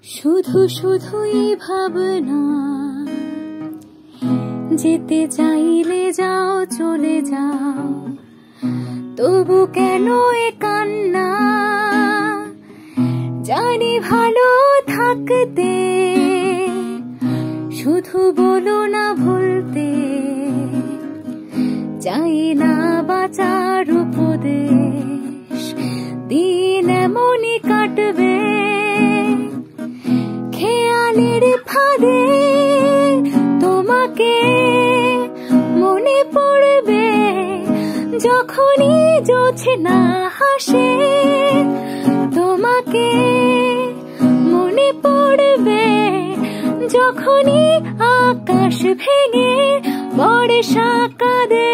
শুধু শুধুই ভাবনা, যেতে চাইলে যাও, চলে যাও, তবু কেন এ কান্না? জানি ভালো থাকতে, শুধু বলো না ভুলতে। চাই না বাঁচার উপদেশ, দিন এমনই কাটবে খেয়ালের ফাঁদে। তোমাকে মনে পড়বে যখনই জোছনা হাসে, তোমাকে মনে পড়বে যখনই আকাশ ভেঙে বর্ষা কাঁদে।